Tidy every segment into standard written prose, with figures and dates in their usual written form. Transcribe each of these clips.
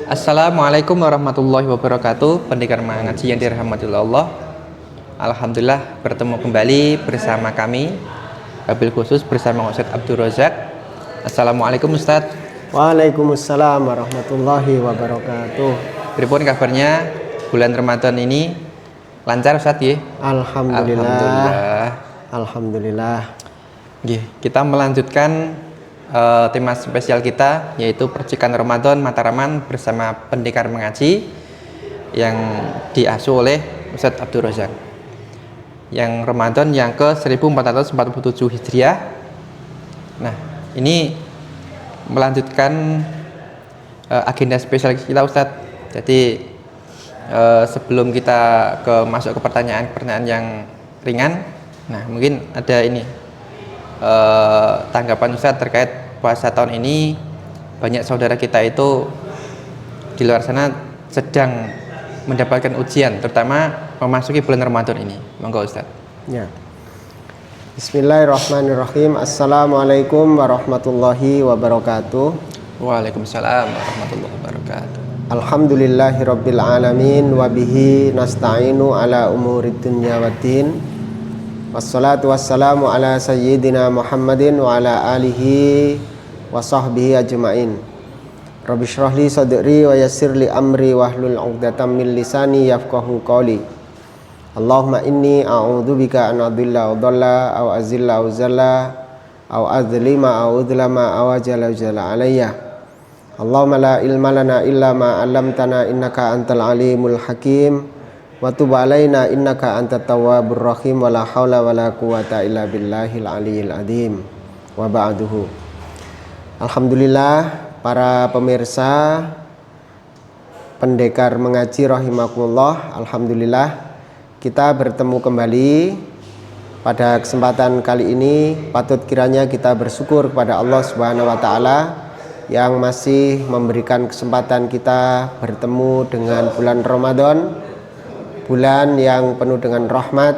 Assalamualaikum warahmatullahi wabarakatuh. Pendengar mengaji yang dirahmati Allah. Alhamdulillah bertemu kembali bersama kami wabil khusus bersama Ustadz Abdul Razak. Assalamualaikum Ustadz. Waalaikumsalam warahmatullahi wabarakatuh. Pripun kabarnya bulan Ramadan ini lancar Ustadz ya? Alhamdulillah. Kita melanjutkan tema spesial kita yaitu percikan Ramadan Mataraman bersama pendekar mengaji yang diasuh oleh Ustadz Abdul Razak yang Ramadan yang ke 1447 Hijriah. Nah, ini melanjutkan agenda spesial kita Ustadz. Jadi sebelum kita masuk ke pertanyaan yang ringan, nah mungkin ada ini tanggapan Ustadz terkait puasa tahun ini. Banyak saudara kita itu di luar sana sedang mendapatkan ujian, terutama memasuki bulan Ramadan ini. Monggo Ustadz. Ya. Bismillahirrahmanirrahim. Assalamualaikum warahmatullahi wabarakatuh. Waalaikumsalam warahmatullahi wabarakatuh. Alhamdulillahirabbil alamin wa bihi nasta'inu ala umurid dunya waddin. Wassalatu wassalamu ala sayyidina Muhammadin wa ala alihi wa sahbihi ajma'in. Rabbi shrah li sadri wa yassir li amri wahlul 'uqdatam min lisani yafqahu qawli. Allahumma inni a'udzubika an adilla wa dhalla aw azilla wa zalla aw azlima aw udlama aw ajala alayya. Allahumma la ilma lana illa ma 'allamtana innaka antal alimul hakim. Wa tub alaina innaka antat tawwabur rahim wa la haula wa la quwata illa billahil aliyil azim. Wa ba'duhu. Alhamdulillah para pemirsa pendekar mengaji rahimakumullah, alhamdulillah kita bertemu kembali pada kesempatan kali ini. Patut kiranya kita bersyukur kepada Allah Subhanahu wa taala yang masih memberikan kesempatan kita bertemu dengan bulan Ramadan, bulan yang penuh dengan rahmat,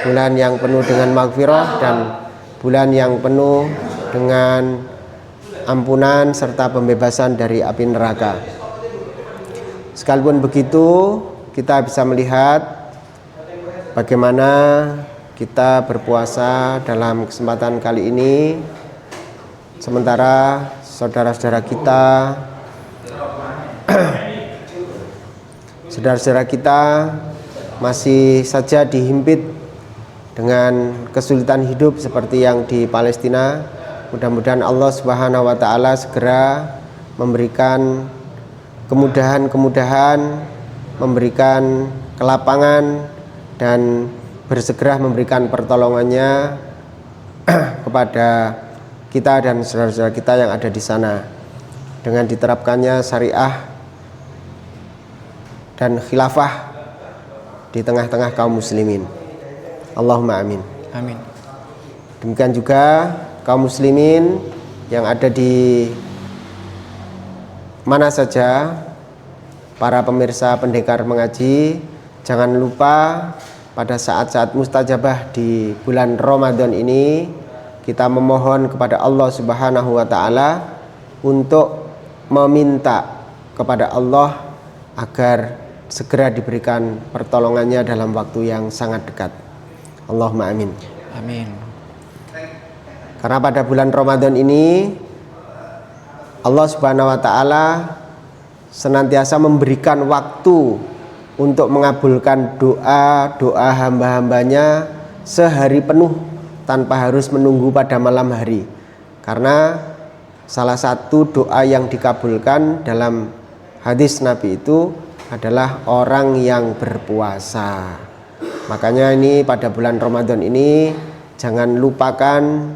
bulan yang penuh dengan maghfirah, dan bulan yang penuh dengan ampunan serta pembebasan dari api neraka. Sekalipun begitu, kita bisa melihat bagaimana kita berpuasa dalam kesempatan kali ini, sementara saudara-saudara kita masih saja dihimpit dengan kesulitan hidup seperti yang di Palestina. Mudah-mudahan Allah Subhanahu wa taala segera memberikan kemudahan, memberikan kelapangan, dan bersegera memberikan pertolongannya kepada kita dan saudara-saudara kita yang ada di sana dengan diterapkannya syariah dan khilafah di tengah-tengah kaum muslimin. Allahumma amin. Amin. Demikian juga kaum muslimin yang ada di mana saja, para pemirsa pendekar mengaji, jangan lupa pada saat-saat mustajabah di bulan Ramadan ini kita memohon kepada Allah Subhanahu wa taala untuk meminta kepada Allah agar segera diberikan pertolongannya dalam waktu yang sangat dekat. Allahumma amin. Amin. Karena pada bulan Ramadan ini Allah Subhanahu wa taala senantiasa memberikan waktu untuk mengabulkan doa hamba-hambanya sehari penuh tanpa harus menunggu pada malam hari. Karena salah satu doa yang dikabulkan dalam hadis Nabi itu adalah orang yang berpuasa. Makanya ini pada bulan Ramadan ini jangan lupakan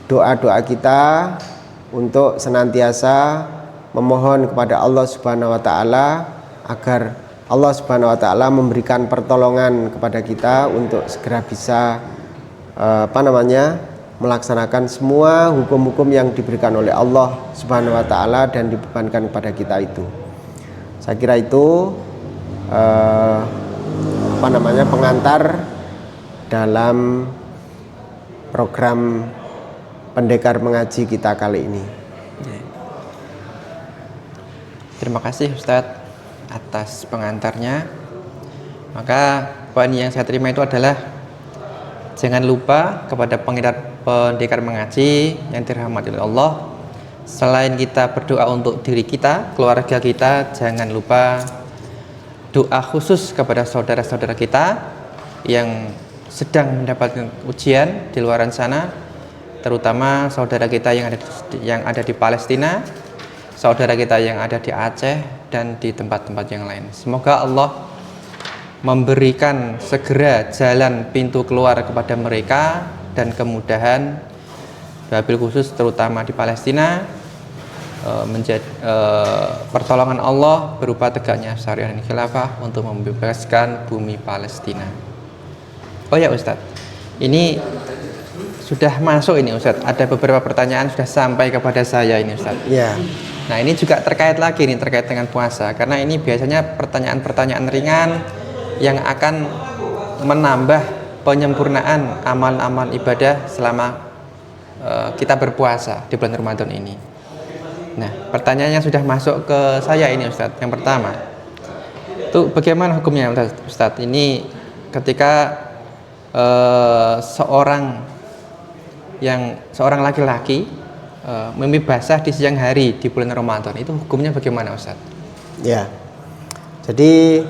doa-doa kita untuk senantiasa memohon kepada Allah Subhanahu wa taala agar Allah Subhanahu wa taala memberikan pertolongan kepada kita untuk segera bisa melaksanakan semua hukum-hukum yang diberikan oleh Allah Subhanahu wa taala dan dibebankan kepada kita itu. Saya kira itu pengantar dalam program pendekar mengaji kita kali ini. Terima kasih Ustadz atas pengantarnya. Maka poin yang saya terima itu adalah jangan lupa kepada pendekar mengaji yang dirahmati oleh Allah. Selain kita berdoa untuk diri kita, keluarga kita, jangan lupa doa khusus kepada saudara-saudara kita yang sedang mendapatkan ujian di luar sana, terutama saudara kita yang ada di Palestina, saudara kita yang ada di Aceh dan di tempat-tempat yang lain. Semoga Allah memberikan segera jalan pintu keluar kepada mereka dan kemudahan, wabil khusus terutama di Palestina, menjadi pertolongan Allah berupa tegaknya syariah dan khilafah untuk membebaskan bumi Palestina. Oh ya Ustadz, ini sudah masuk ini Ustadz, ada beberapa pertanyaan sudah sampai kepada saya ini Ustadz. Ya. Nah ini juga terkait lagi nih, terkait dengan puasa, karena ini biasanya pertanyaan-pertanyaan ringan yang akan menambah penyempurnaan amal-amal ibadah selama kita berpuasa di bulan Ramadan ini. Nah, pertanyaannya sudah masuk ke saya ini Ustadz. Yang pertama, itu bagaimana hukumnya Ustadz? Ini ketika seorang laki-laki mimpi basah di siang hari di bulan Ramadan, itu hukumnya bagaimana Ustadz? Ya. Jadi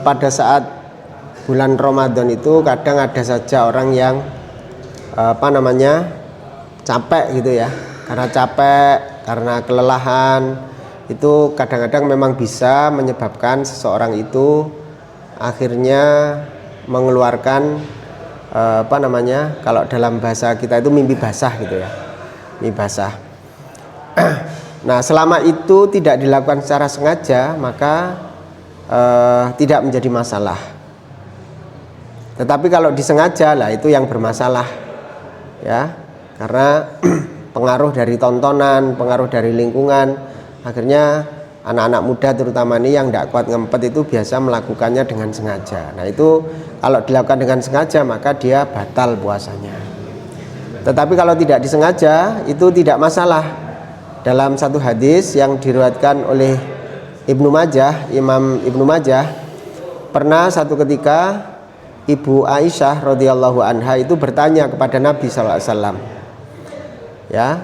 pada saat bulan Ramadan itu kadang ada saja orang yang capek gitu ya. Karena capek, karena kelelahan, itu kadang-kadang memang bisa menyebabkan seseorang itu akhirnya mengeluarkan kalau dalam bahasa kita itu mimpi basah gitu ya, mimpi basah. Nah, selama itu tidak dilakukan secara sengaja, maka tidak menjadi masalah. Tetapi kalau disengaja lah itu yang bermasalah, ya, karena pengaruh dari tontonan, pengaruh dari lingkungan, akhirnya anak-anak muda terutama ini yang tidak kuat ngempet itu biasa melakukannya dengan sengaja. Nah itu kalau dilakukan dengan sengaja maka dia batal puasanya. Tetapi kalau tidak disengaja itu tidak masalah. Dalam satu hadis yang diriwayatkan oleh Imam Ibnu Majah, pernah satu ketika Ibu Aisyah radhiyallahu anha itu bertanya kepada Nabi sallallahu alaihi wasallam, ya,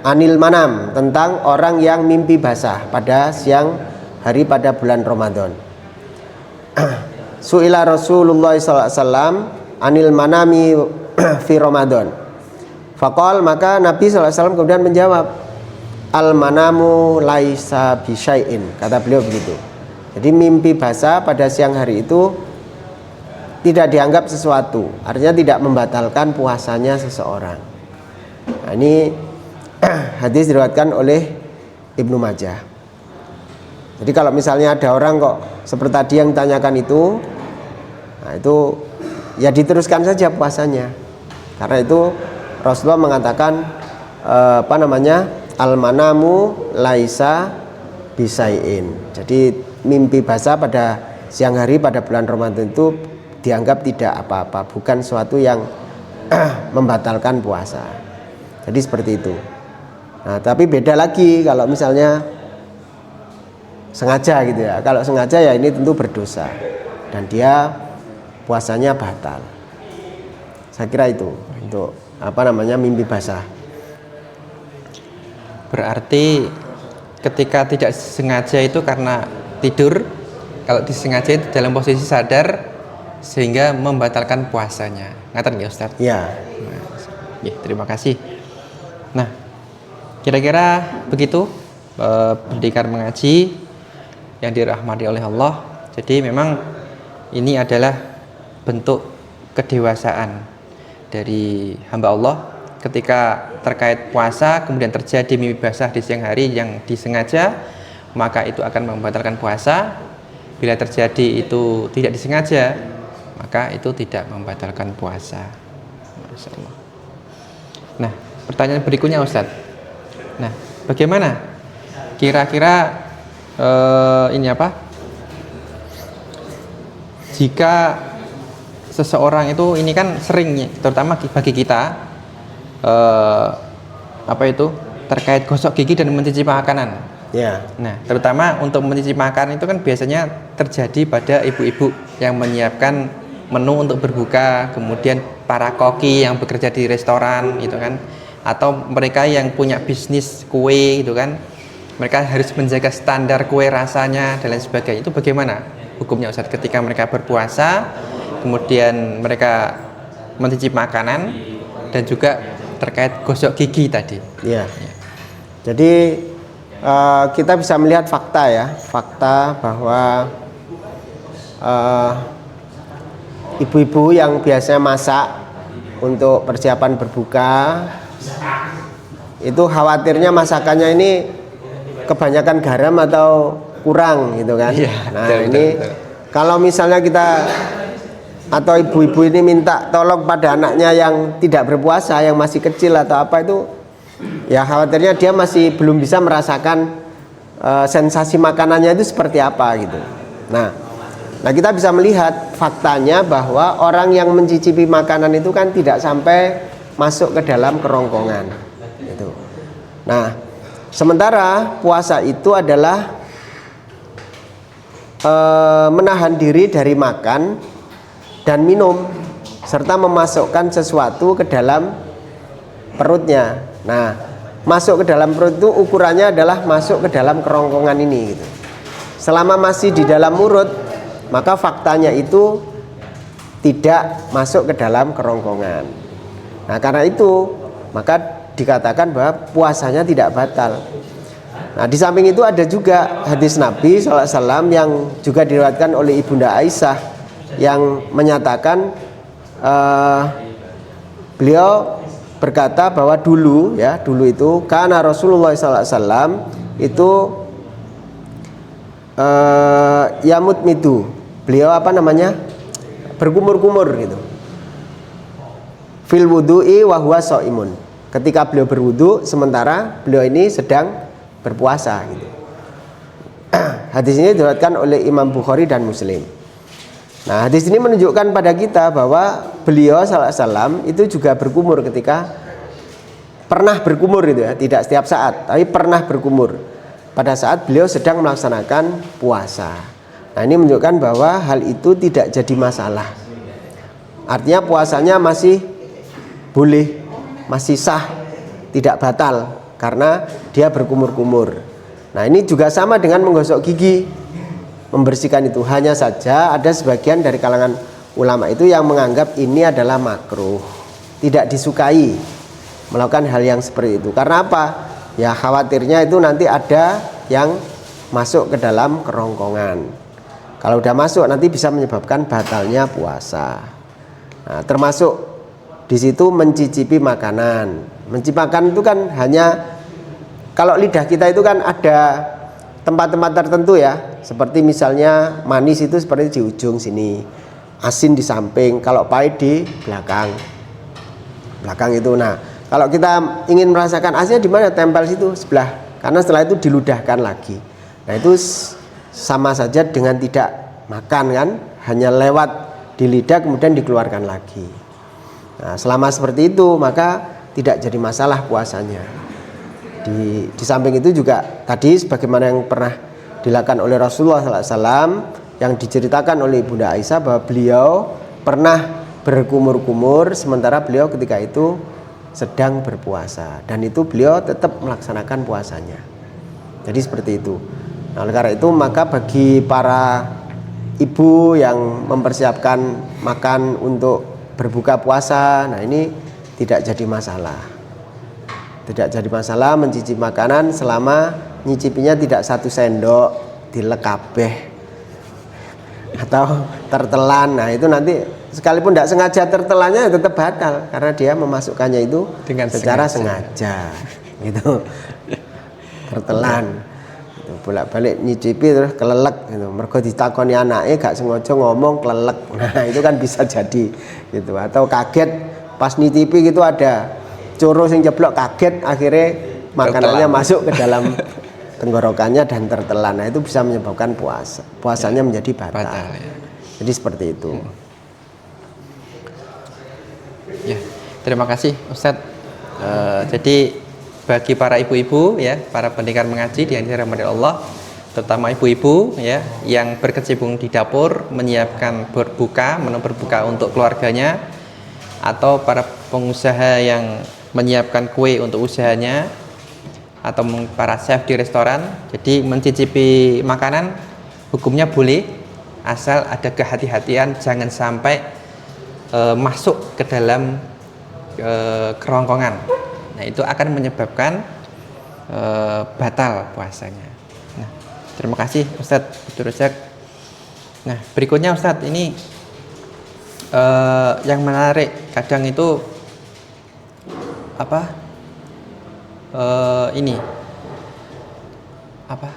anil manam, tentang orang yang mimpi basah pada siang hari pada bulan Ramadan. Su'ila Rasulullah sallallahu alaihi wasallam anil manami fi Ramadan. Faqal, maka Nabi sallallahu alaihi wasallam kemudian menjawab, al manamu laisa bisyai'in, kata beliau begitu. Jadi mimpi basah pada siang hari itu tidak dianggap sesuatu, artinya tidak membatalkan puasanya seseorang. Nah, ini hadis diriwayatkan oleh Ibnu Majah. Jadi kalau misalnya ada orang kok seperti tadi yang ditanyakan itu, nah itu ya diteruskan saja puasanya. Karena itu Rasulullah mengatakan al manamu laisa bisaiin. Jadi mimpi basah pada siang hari pada bulan Ramadan itu dianggap tidak apa-apa, bukan suatu yang membatalkan puasa. Jadi seperti itu. Nah, tapi beda lagi kalau misalnya sengaja gitu ya. Kalau sengaja ya ini tentu berdosa dan dia puasanya batal. Saya kira itu untuk mimpi basah. Berarti ketika tidak sengaja itu karena tidur, kalau disengaja itu dalam posisi sadar sehingga membatalkan puasanya. Ngaten ya Ustaz? Ya. Ya, terima kasih. Nah, kira-kira begitu pendekar mengaji yang dirahmati oleh Allah. Jadi memang ini adalah bentuk kedewasaan dari hamba Allah ketika terkait puasa kemudian terjadi mimpi basah di siang hari yang disengaja, maka itu akan membatalkan puasa. Bila terjadi itu tidak disengaja, maka itu tidak membatalkan puasa. Masya Allah. Nah, pertanyaan berikutnya Ustadz. Nah, bagaimana kira-kira jika seseorang itu, ini kan sering terutama bagi kita terkait gosok gigi dan mencicipi makanan. Ya. Nah, terutama untuk mencicipi makan itu kan biasanya terjadi pada ibu-ibu yang menyiapkan menu untuk berbuka, kemudian para koki yang bekerja di restoran gitu kan, atau mereka yang punya bisnis kue gitu kan, mereka harus menjaga standar kue rasanya dan lain sebagainya. Itu bagaimana hukumnya Ustadz ketika mereka berpuasa, kemudian mereka mencicipi makanan dan juga terkait gosok gigi tadi. Ya. Jadi kita bisa melihat fakta ya, fakta bahwa ibu-ibu yang biasanya masak untuk persiapan berbuka itu khawatirnya masakannya ini kebanyakan garam atau kurang gitu kan. Iya, Nah betul, ini betul. kalau misalnya kita atau ibu-ibu ini minta tolong pada anaknya yang tidak berpuasa, yang masih kecil atau apa itu, ya khawatirnya dia masih belum bisa merasakan sensasi makanannya itu seperti apa gitu. Nah kita bisa melihat faktanya bahwa orang yang mencicipi makanan itu kan tidak sampai masuk ke dalam kerongkongan gitu. Nah sementara puasa itu adalah menahan diri dari makan dan minum serta memasukkan sesuatu ke dalam perutnya. Nah, masuk ke dalam perut itu ukurannya adalah masuk ke dalam kerongkongan ini gitu. Selama masih di dalam mulut, maka faktanya itu tidak masuk ke dalam kerongkongan. Nah, karena itu maka dikatakan bahwa puasanya tidak batal. Nah, di samping itu ada juga hadis Nabi SAW yang juga diriwayatkan oleh Ibunda Aisyah yang menyatakan beliau berkata bahwa dulu itu karena Rasulullah SAW itu yamut mitu, beliau berkumur-kumur gitu, fil wudu'i wa huwa shaimun, ketika beliau berwudu sementara beliau ini sedang berpuasa gitu. Hadis ini diriwayatkan oleh Imam Bukhari dan Muslim. Nah, hadis ini menunjukkan pada kita bahwa beliau SAW itu juga berkumur ketika pernah berkumur gitu ya, tidak setiap saat, tapi pernah berkumur pada saat beliau sedang melaksanakan puasa. Nah, ini menunjukkan bahwa hal itu tidak jadi masalah. Artinya puasanya masih boleh, masih sah, tidak batal karena dia berkumur-kumur. Nah, ini juga sama dengan menggosok gigi, membersihkan itu. Hanya saja ada sebagian dari kalangan ulama itu yang menganggap ini adalah makruh, tidak disukai melakukan hal yang seperti itu. Karena apa? Ya khawatirnya itu nanti ada yang masuk ke dalam kerongkongan. Kalau udah masuk nanti bisa menyebabkan batalnya puasa. Nah, termasuk di situ mencicipi makanan. Mencicipi makanan itu kan hanya, kalau lidah kita itu kan ada tempat-tempat tertentu ya, seperti misalnya manis itu seperti di ujung sini, asin di samping, kalau pahit di belakang itu. Nah, kalau kita ingin merasakan asinnya di mana, tempel situ sebelah, karena setelah itu diludahkan lagi. Nah, itu sama saja dengan tidak makan kan, hanya lewat di lidah kemudian dikeluarkan lagi. Nah, selama seperti itu maka tidak jadi masalah puasanya. Di samping itu juga tadi sebagaimana yang pernah dilakukan oleh Rasulullah SAW yang diceritakan oleh Ibunda Aisyah bahwa beliau pernah berkumur-kumur sementara beliau ketika itu sedang berpuasa, dan itu beliau tetap melaksanakan puasanya. Jadi seperti itu. Nah, oleh karena itu maka bagi para ibu yang mempersiapkan makan untuk berbuka puasa, nah ini tidak jadi masalah. Tidak jadi masalah mencicipi makanan selama nyicipinya tidak 1 sendok dilek kabeh atau tertelan. Nah, itu nanti sekalipun tidak sengaja tertelannya tetap batal karena dia memasukkannya itu dengan secara sengaja gitu. Tertelan gitu, bolak-balik nyicipi terus kelelek gitu. Mergo ditakoni anake gak sengaja ngomong kelelek. Nah, itu kan bisa jadi gitu, atau kaget pas nyicipi gitu ada coro sing jeblok, kaget akhirnya makanannya masuk ke dalam tenggorokannya dan tertelan. Nah, itu bisa menyebabkan puasanya menjadi batal ya. Jadi seperti itu. Ya, terima kasih Ustadz. Jadi bagi para ibu-ibu ya, para pendengar mengaji yang dirahmati Allah, terutama ibu-ibu ya yang berkecimpung di dapur menyiapkan menu berbuka untuk keluarganya, atau para pengusaha yang menyiapkan kue untuk usahanya, atau para chef di restoran. Jadi mencicipi makanan hukumnya boleh, asal ada kehati-hatian jangan sampai masuk ke dalam kerongkongan. Nah, itu akan menyebabkan batal puasanya. Nah, terima kasih Ustadz Abdul Razak. Nah, berikutnya Ustadz, ini yang menarik kadang itu apa? Ini apa?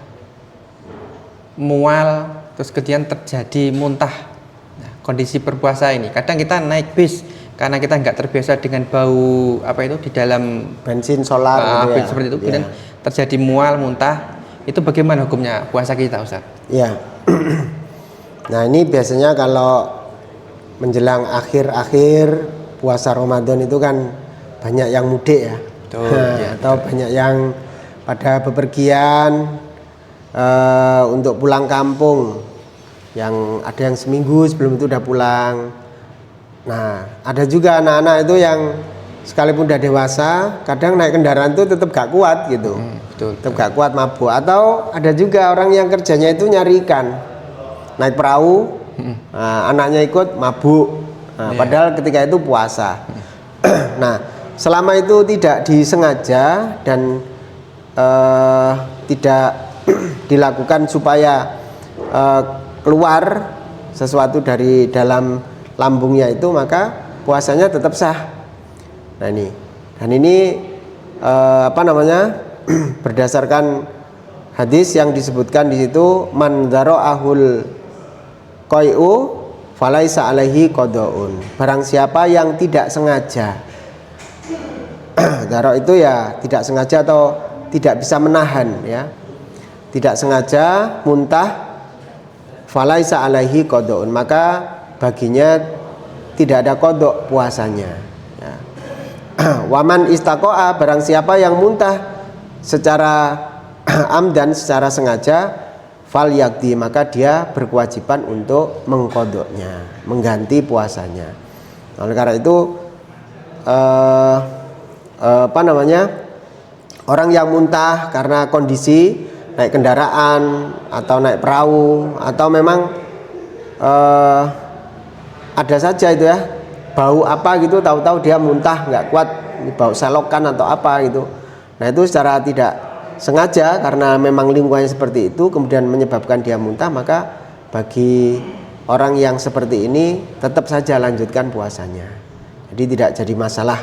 Mual, terus kemudian terjadi muntah. Nah, kondisi berpuasa ini kadang kita naik bis karena kita nggak terbiasa dengan bau apa itu di dalam bensin solar gitu ya. Seperti itu, kemudian terjadi mual, muntah, itu bagaimana hukumnya puasa kita, Ustaz? Ya. Nah, ini biasanya kalau menjelang akhir-akhir puasa Ramadan itu kan banyak yang mudik ya. Betul, atau banyak yang pada bepergian untuk pulang kampung, yang ada yang seminggu sebelum itu udah pulang. Nah, ada juga anak-anak itu yang sekalipun udah dewasa, kadang naik kendaraan itu tetap gak kuat gitu. Tetap gak kuat, mabuk. Atau ada juga orang yang kerjanya itu nyari ikan, naik perahu, anaknya ikut mabuk. Nah, padahal ketika itu puasa. Nah, selama itu tidak disengaja dan tidak dilakukan supaya keluar sesuatu dari dalam lambungnya itu, maka puasanya tetap sah. Nah, ini dan ini berdasarkan hadis yang disebutkan di situ, man dzara'ahul qai'u falaisa alaihi qadaun. Barang siapa yang tidak sengaja, dzara' itu ya tidak sengaja atau tidak bisa menahan ya, tidak sengaja muntah, falaisa alaihi qadaun, maka baginya tidak ada kodok puasanya ya. Waman istaqo'a, barang siapa yang muntah secara amdan, secara sengaja, fal yakdi, maka dia berkewajiban untuk mengkodoknya, mengganti puasanya. Oleh karena itu orang yang muntah karena kondisi naik kendaraan atau naik perahu, atau memang ada saja itu ya, bau apa gitu, tahu-tahu dia muntah nggak kuat, bau selokan atau apa gitu. Nah, itu secara tidak sengaja karena memang lingkungannya seperti itu kemudian menyebabkan dia muntah, maka bagi orang yang seperti ini tetap saja lanjutkan puasanya. Jadi tidak jadi masalah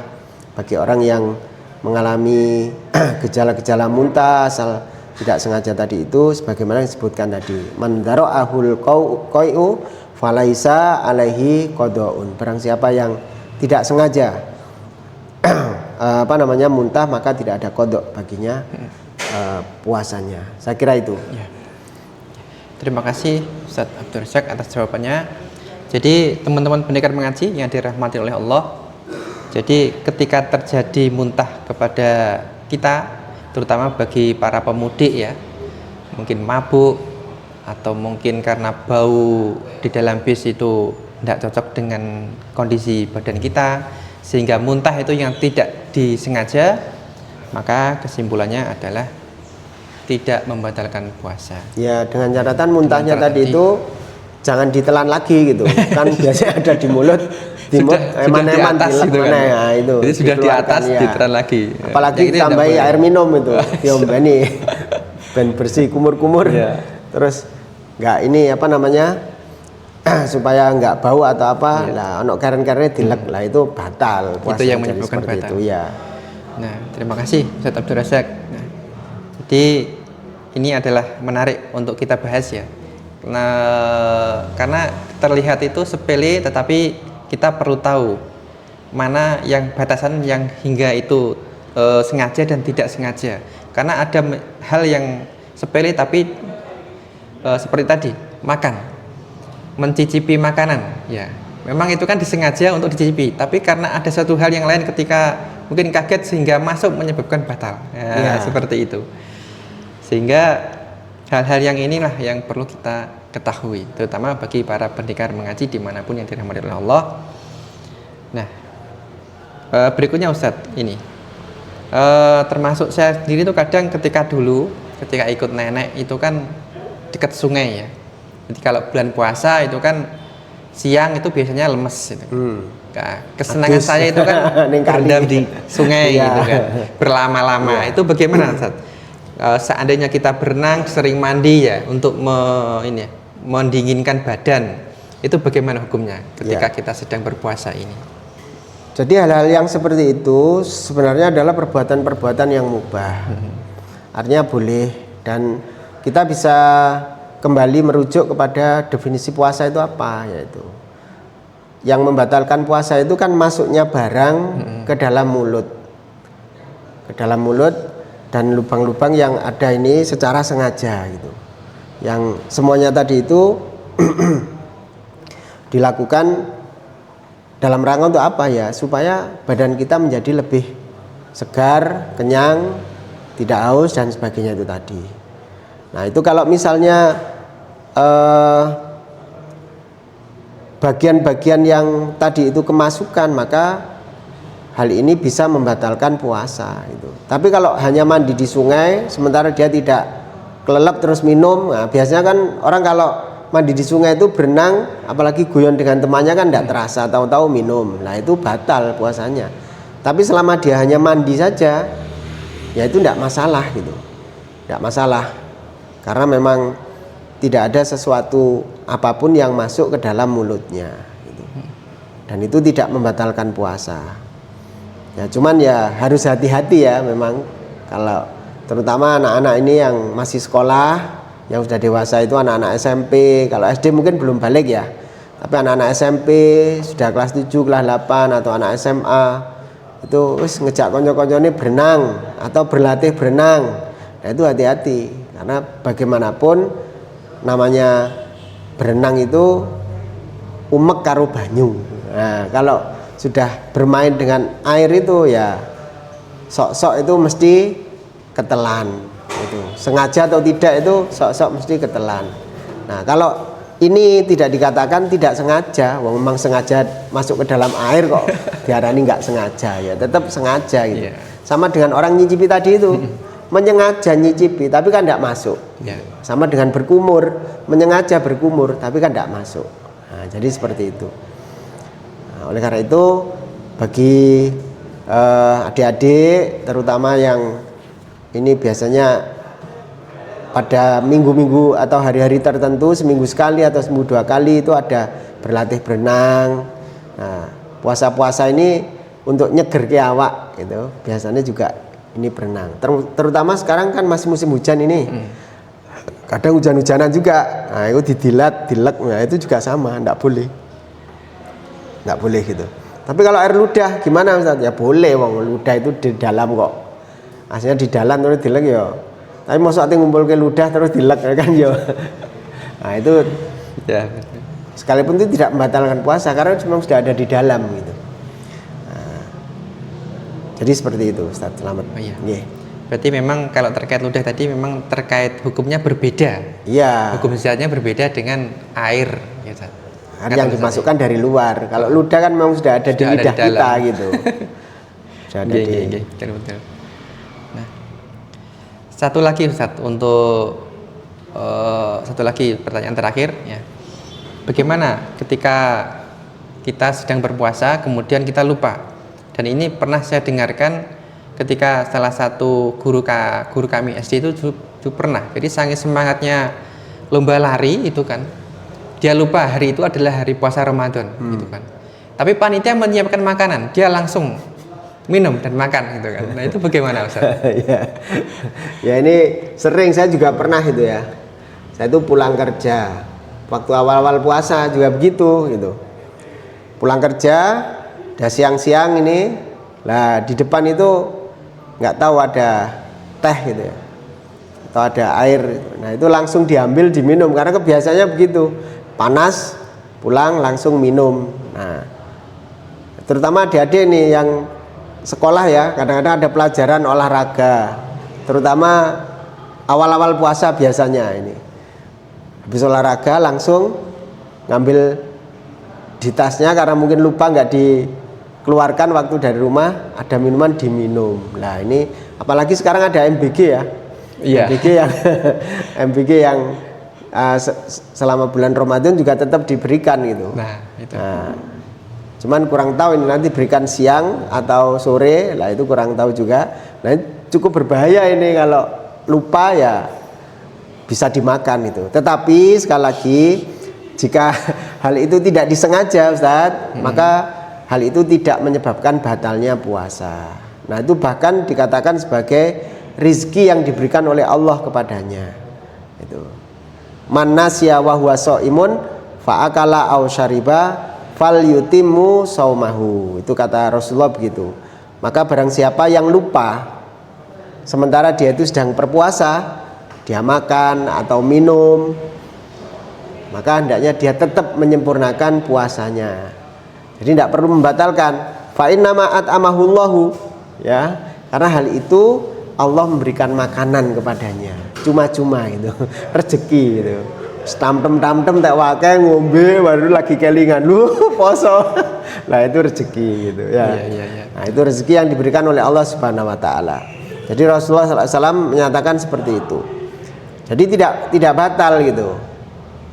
bagi orang yang mengalami gejala-gejala muntah asal tidak sengaja tadi itu, sebagaimana yang disebutkan tadi, man dzara'ahul qai'u falaisa alaihi qadaun. Barang siapa yang tidak sengaja muntah, maka tidak ada kodok baginya puasanya. Saya kira itu ya. Terima kasih Ustaz Abdul Razak atas jawabannya. Jadi teman-teman pendengar mengaji yang dirahmati oleh Allah, jadi ketika terjadi muntah kepada kita, terutama bagi para pemudik ya, mungkin mabuk atau mungkin karena bau di dalam bis itu tidak cocok dengan kondisi badan kita, sehingga muntah itu yang tidak disengaja, maka kesimpulannya adalah tidak membatalkan puasa. Ya, dengan catatan muntahnya tadi itu jangan ditelan lagi gitu. Kan biasanya ada di mulut, eman-eman gitu kan. Nah, itu. Jadi sudah di atas ya, ditelan lagi. Apalagi ditambahi air minum itu, diombani ben bersih kumur-kumur. Ya. Terus nggak ini supaya nggak bau atau apa, lah ono karen-karennya dilek, lah itu batal puasa. Itu yang menyebabkan batal. Itu ya. Nah, terima kasih Ustaz Abdul Razak. Nah, jadi ini adalah menarik untuk kita bahas ya. Nah, karena terlihat itu sepele, tetapi kita perlu tahu mana yang batasan yang hingga itu sengaja dan tidak sengaja. Karena ada hal yang sepele tapi seperti tadi, makan, mencicipi makanan, ya, memang itu kan disengaja untuk dicicipi. Tapi karena ada satu hal yang lain ketika mungkin kaget sehingga masuk menyebabkan batal. Ya. Seperti itu. Sehingga hal-hal yang inilah yang perlu kita ketahui, terutama bagi para pendekar mengaji dimanapun yang dirahmati oleh Allah. Nah, berikutnya Ustadz ini, termasuk saya sendiri tuh kadang ketika ikut nenek itu kan dekat sungai ya. Jadi kalau bulan puasa itu kan siang itu biasanya lemes gitu. Nah, kesenangan saya itu kan berendam di sungai gitu kan, berlama-lama. Itu bagaimana Ustadz? Seandainya kita berenang sering mandi ya untuk mendinginkan badan, itu bagaimana hukumnya ketika kita sedang berpuasa ini? Jadi hal-hal yang seperti itu sebenarnya adalah perbuatan-perbuatan yang mubah. Artinya boleh, dan kita bisa kembali merujuk kepada definisi puasa itu apa, yaitu yang membatalkan puasa itu kan masuknya barang ke dalam mulut. Ke dalam mulut dan lubang-lubang yang ada ini secara sengaja gitu. Yang semuanya tadi itu dilakukan dalam rangka untuk apa ya? Supaya badan kita menjadi lebih segar, kenyang, tidak haus dan sebagainya itu tadi. Nah, itu kalau misalnya bagian-bagian yang tadi itu kemasukan, maka hal ini bisa membatalkan puasa itu. Tapi kalau hanya mandi di sungai sementara dia tidak kelelep terus minum, nah biasanya kan orang kalau mandi di sungai itu berenang, apalagi guyon dengan temannya kan tidak terasa, tahu-tahu minum. Nah itu batal puasanya. Tapi selama dia hanya mandi saja, ya itu tidak masalah gitu. Tidak masalah. Karena memang tidak ada sesuatu apapun yang masuk ke dalam mulutnya gitu. Dan itu tidak membatalkan puasa. Ya cuman ya harus hati-hati ya memang, kalau terutama anak-anak ini yang masih sekolah, yang sudah dewasa itu anak-anak SMP. Kalau SD mungkin belum balik ya, tapi anak-anak SMP sudah kelas 7, kelas 8 atau anak SMA itu wis ngejak konco-koncone berenang atau berlatih berenang. Nah itu hati-hati, karena bagaimanapun namanya berenang itu umek karo banyu. Nah kalau sudah bermain dengan air itu ya sok-sok itu mesti ketelan itu. Sengaja atau tidak itu sok-sok mesti ketelan. Nah kalau ini tidak dikatakan tidak sengaja, wong memang sengaja masuk ke dalam air kok diarani nggak sengaja, ya tetap sengaja gitu. Sama dengan orang nyicipi tadi itu, menyengaja nyicipi tapi kan tidak masuk. Sama dengan berkumur, menyengaja berkumur tapi kan tidak masuk. Nah, jadi seperti itu. Nah, oleh karena itu bagi adik-adik terutama yang ini biasanya pada minggu-minggu atau hari-hari tertentu, seminggu sekali atau seminggu 2 kali itu ada berlatih berenang. Nah, puasa-puasa ini untuk nyeger ke awak gitu. Biasanya juga ini berenang. Terutama sekarang kan masih musim hujan ini. Kadang hujan-hujanan juga. Nah, itu didilat, dilek, nah itu juga sama, enggak boleh. Enggak boleh gitu. Tapi kalau air ludah gimana Ustaz? Ya boleh, wong ludah itu di dalam kok. Aslinya di dalam terus dilek ya. Tapi masuk hati ngumpul ke ludah terus dilek kan ya. Nah itu ya. Sekalipun itu tidak membatalkan puasa karena memang sudah ada di dalam gitu. Nah, jadi seperti itu Ustaz, selamat. Oh, iya. Yeah. Berarti memang kalau terkait ludah tadi memang terkait hukumnya berbeda. Iya. Hukum zatnya berbeda dengan air ya, Ustaz. Air yang dimasukkan dari luar. Kalau ludah kan memang sudah ada di lidah kita gitu. Sudah ada di. Betul. Nah, satu lagi Ustaz, untuk satu lagi pertanyaan terakhir ya. Bagaimana ketika kita sedang berpuasa kemudian kita lupa? Dan ini pernah saya dengarkan ketika salah satu guru kami SD itu pernah. Jadi saking semangatnya lomba lari itu kan, dia lupa hari itu adalah hari puasa Ramadan gitu kan. Tapi panitia menyiapkan makanan, dia langsung minum dan makan gitu kan. Nah itu bagaimana Ustaz? Ya ini sering, saya juga pernah itu ya. Saya itu pulang kerja waktu awal-awal puasa juga begitu gitu. Pulang kerja udah siang-siang ini, lah di depan itu nggak tahu ada teh gitu ya, atau ada air. Nah itu langsung diambil diminum karena kebiasaannya begitu. Panas, pulang langsung minum. Nah terutama adik-adik nih yang sekolah ya, kadang-kadang ada pelajaran olahraga, terutama awal-awal puasa biasanya ini. Habis olahraga langsung ngambil di tasnya karena mungkin lupa nggak dikeluarkan waktu dari rumah, ada minuman diminum. Nah ini apalagi sekarang ada MBG ya, Iya. MBG yang MBG yang selama bulan Ramadan juga tetap diberikan gitu. Nah, itu. Nah, cuman kurang tahu ini nanti berikan siang atau sore, lah itu kurang tahu juga. Nah cukup berbahaya ini kalau lupa ya bisa dimakan itu. Tetapi sekali lagi jika hal itu tidak disengaja Ustadz, maka hal itu tidak menyebabkan batalnya puasa. Nah itu bahkan dikatakan sebagai rizki yang diberikan oleh Allah kepadanya. Itu. Man nasya wa huwa shaimun fa akala aw syariba fal yutimmu saumahu. Itu kata Rasulullah begitu. Maka barang siapa yang lupa sementara dia itu sedang berpuasa, dia makan atau minum, maka hendaknya dia tetap menyempurnakan puasanya. Jadi tidak perlu membatalkan. Fa inna ma at'amahullahu, ya. Karena hal itu Allah memberikan makanan kepadanya. Cuma-cuma itu, rezeki gitu. Tamtem-tamtem tak wakai ngombe baru lagi kelingan lu poso. Nah itu rezeki gitu ya. Iya. Nah itu rezeki yang diberikan oleh Allah Subhanahu wa taala. Jadi Rasulullah SAW menyatakan seperti itu. Jadi tidak batal gitu.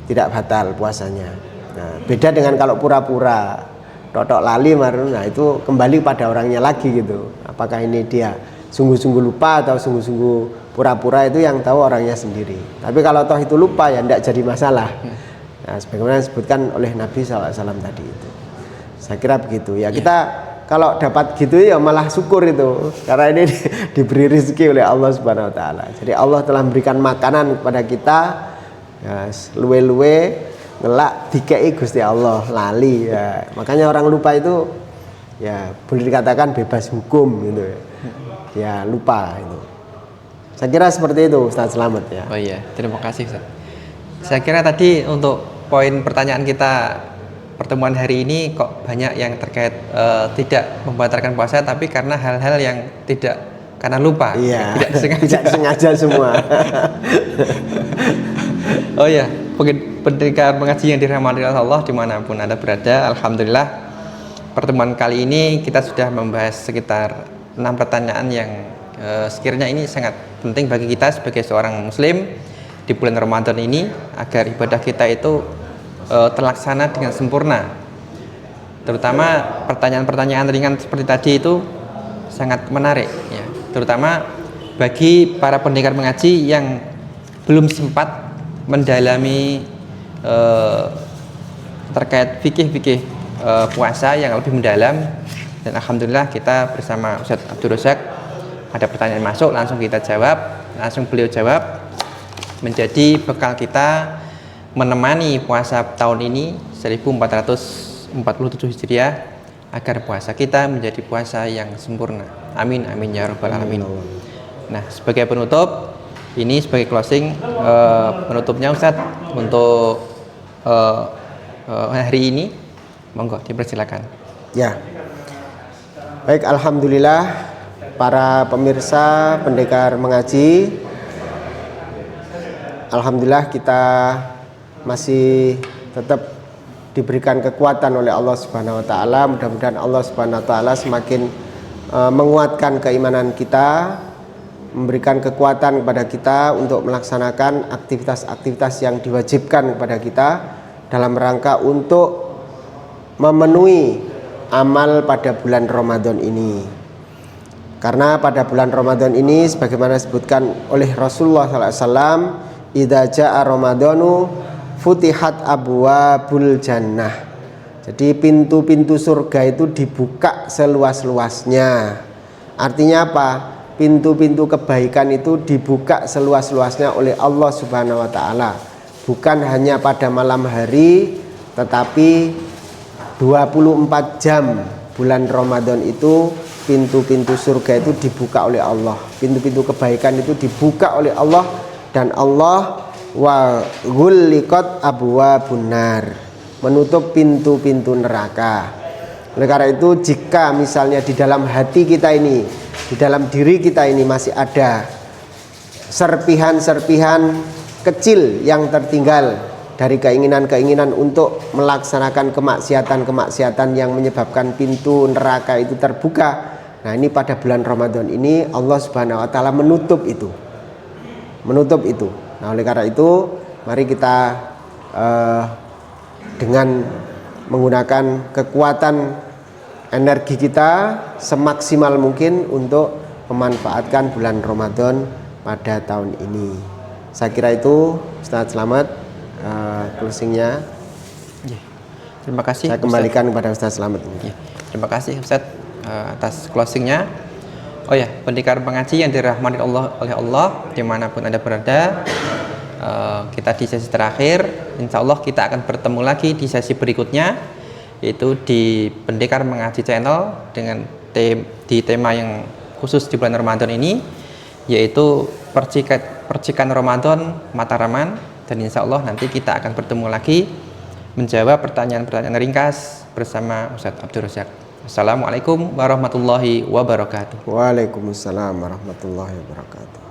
Tidak batal puasanya. Nah, beda dengan kalau pura-pura totok lali nah itu kembali pada orangnya lagi gitu. Apakah ini dia sungguh-sungguh lupa atau sungguh-sungguh pura-pura, itu yang tahu orangnya sendiri. Tapi kalau toh itu lupa ya tidak jadi masalah. Nah, sebagaimana disebutkan oleh Nabi SAW tadi itu. Saya kira begitu ya. Kita kalau dapat gitu ya malah syukur itu, karena ini diberi rezeki oleh Allah Subhanahu wa taala. Jadi Allah telah memberikan makanan kepada kita. Ya, luwe-luwe ngelak dikei Gusti Allah lali ya. Makanya orang lupa itu ya boleh dikatakan bebas hukum gitu ya. Ya lupa itu. Saya kira seperti itu Ustaz Slamet ya. Oh iya, terima kasih Ustaz. Saya kira tadi untuk poin pertanyaan kita pertemuan hari ini kok banyak yang terkait tidak membatalkan puasa tapi karena hal-hal yang tidak karena lupa. Iya. Tidak sengaja semua. Oh iya, pendengar mengaji yang dirahmati Allah dimanapun Anda berada, alhamdulillah pertemuan kali ini kita sudah membahas sekitar 6 pertanyaan yang sekiranya ini sangat penting bagi kita sebagai seorang muslim di bulan Ramadan ini agar ibadah kita itu terlaksana dengan sempurna. Terutama pertanyaan-pertanyaan ringan seperti tadi itu sangat menarik ya, terutama bagi para pendengar mengaji yang belum sempat mendalami terkait fikih-fikih puasa yang lebih mendalam. Dan alhamdulillah kita bersama Ustadz Abdul Razak ada pertanyaan masuk, langsung kita jawab, langsung beliau jawab, menjadi bekal kita menemani puasa tahun ini 1447 Hijriah agar puasa kita menjadi puasa yang sempurna. Amin amin ya rabbal alamin. Nah, sebagai penutup ini sebagai closing penutupnya Ustadz untuk hari ini, monggo dipersilakan. Ya. Baik, alhamdulillah para pemirsa pendengar mengaji, alhamdulillah kita masih tetap diberikan kekuatan oleh Allah Subhanahu wa taala. Mudah-mudahan Allah Subhanahu wa taala semakin menguatkan keimanan kita, memberikan kekuatan kepada kita untuk melaksanakan aktivitas-aktivitas yang diwajibkan kepada kita dalam rangka untuk memenuhi amal pada bulan Ramadan ini. Karena pada bulan Ramadan ini sebagaimana disebutkan oleh Rasulullah SAW, idza jaa Ramadanu futihat abwabul jannah. Jadi pintu-pintu surga itu dibuka seluas-luasnya. Artinya apa? Pintu-pintu kebaikan itu dibuka seluas-luasnya oleh Allah Subhanahu wa taala. Bukan hanya pada malam hari, tetapi 24 jam bulan Ramadan itu pintu-pintu surga itu dibuka oleh Allah. Pintu-pintu kebaikan itu dibuka oleh Allah, dan Allah wa ghulliqat abwabun nar, menutup pintu-pintu neraka. Oleh karena itu, jika misalnya di dalam hati kita ini, di dalam diri kita ini masih ada serpihan-serpihan kecil yang tertinggal dari keinginan-keinginan untuk melaksanakan kemaksiatan-kemaksiatan yang menyebabkan pintu neraka itu terbuka. Nah, ini pada bulan Ramadan ini Allah Subhanahu wa taala menutup itu. Menutup itu. Nah, oleh karena itu, mari kita dengan menggunakan kekuatan energi kita semaksimal mungkin untuk memanfaatkan bulan Ramadan pada tahun ini. Saya kira itu, Ustaz Slamet, closingnya. Terima kasih. Saya kembalikan kepada Ustaz Slamet. Terima kasih Ustaz atas closingnya. Oh ya, pendekar pengaji yang dirahmati Allah oleh Allah dimanapun Anda berada, kita di sesi terakhir. Insya Allah kita akan bertemu lagi di sesi berikutnya, yaitu di Pendekar Mengaji Channel dengan di tema yang khusus di bulan Ramadan ini, yaitu percikan Ramadan Mataraman. Dan insya Allah nanti kita akan bertemu lagi menjawab pertanyaan-pertanyaan ringkas bersama Ustadz Abdul Razak. Assalamualaikum warahmatullahi wabarakatuh. Waalaikumsalam warahmatullahi wabarakatuh.